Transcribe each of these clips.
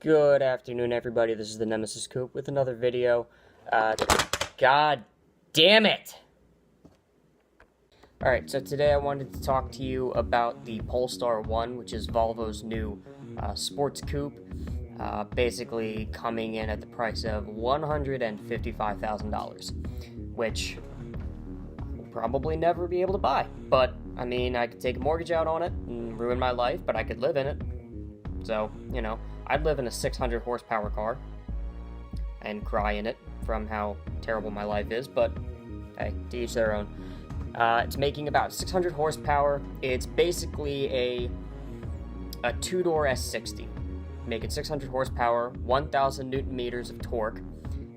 Good afternoon, everybody. This is the Nemesis Coop with another video. God damn it! Alright, so today I wanted to talk to you about the Polestar 1, which is Volvo's new sports coupe, basically coming in at the price of $155,000, which I'll probably never be able to buy. But, I mean, I could take a mortgage out on it and ruin my life, but I could live in it. So, you know, I'd live in a 600 horsepower car and cry in it from how terrible my life is, but hey, to each their own. It's making about 600 horsepower. It's basically a two-door S60, making 600 horsepower, 1,000 newton meters of torque,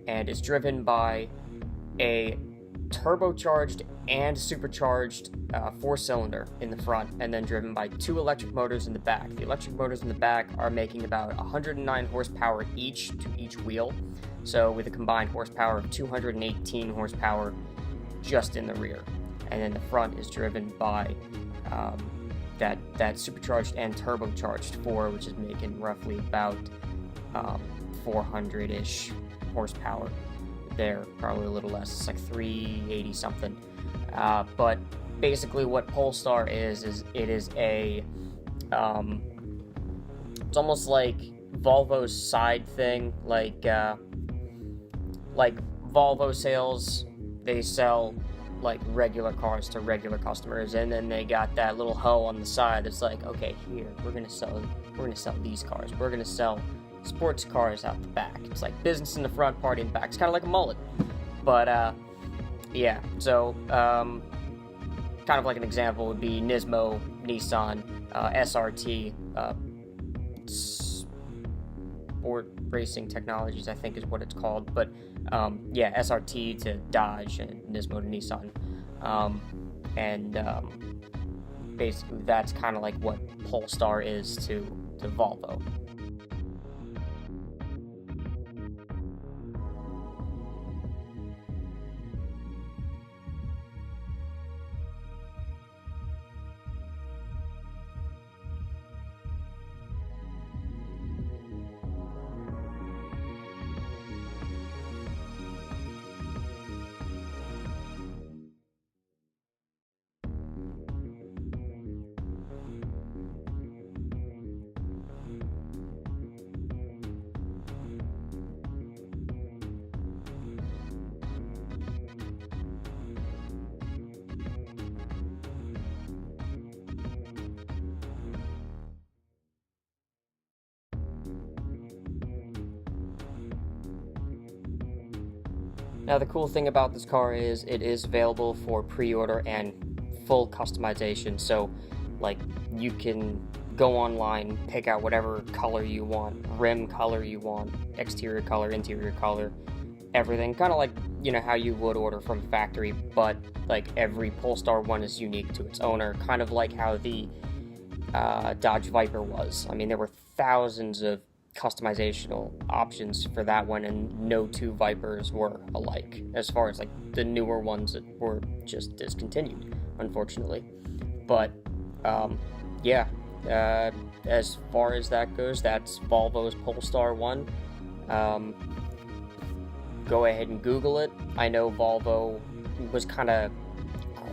and is driven by a turbocharged and supercharged four-cylinder in the front, and then driven by two electric motors in the back. The electric motors in the back are making about 109 horsepower each to each wheel, so with a combined horsepower of 218 horsepower just in the rear. And then the front is driven by that supercharged and turbocharged four, which is making roughly about 400-ish horsepower. There, probably a little less. It's like 380 something. But basically, what Polestar is it is a it's almost like Volvo's side thing, like Volvo sales. They sell like regular cars to regular customers, and then they got that little hoe on the side that's like, okay, here we're gonna sell these cars. We're gonna sell sports cars out the back. It's like business in the front, party in the back. It's kind of like a mullet. But yeah, so kind of like an example would be Nismo, Nissan, SRT, Sport Racing Technologies, I think is what it's called. But yeah, SRT to Dodge and Nismo to Nissan. Basically that's kind of like what Polestar is to Volvo. Now, the cool thing about this car is it is available for pre-order and full customization. So, like, you can go online, pick out whatever color you want, rim color you want, exterior color, interior color, everything. Kind of like, you know, how you would order from factory, but, like, every Polestar 1 is unique to its owner. Kind of like how the Dodge Viper was. I mean, there were thousands of customizational options for that one, and no two Vipers were alike, as far as like the newer ones that were just discontinued, unfortunately. But yeah, as far as that goes, that's Volvo's Polestar 1. Go ahead and Google it. I know Volvo was kind of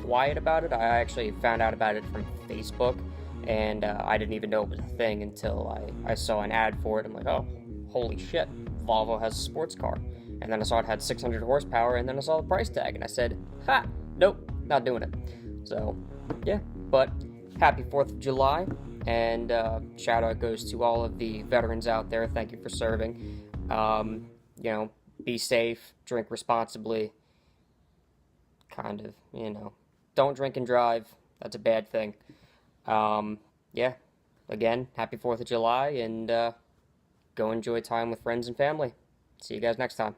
quiet about it. I actually found out about it from Facebook, and I didn't even know it was a thing until I saw an ad for it. I'm like, oh, holy shit, Volvo has a sports car. And then I saw it had 600 horsepower, and then I saw the price tag, and I said, ha, nope, not doing it. So, yeah, but happy 4th of July, and shout out goes to all of the veterans out there. Thank you for serving. You know, be safe, drink responsibly, kind of, you know. Don't drink and drive. That's a bad thing. Yeah, again, happy 4th of July, and go enjoy time with friends and family. See you guys next time.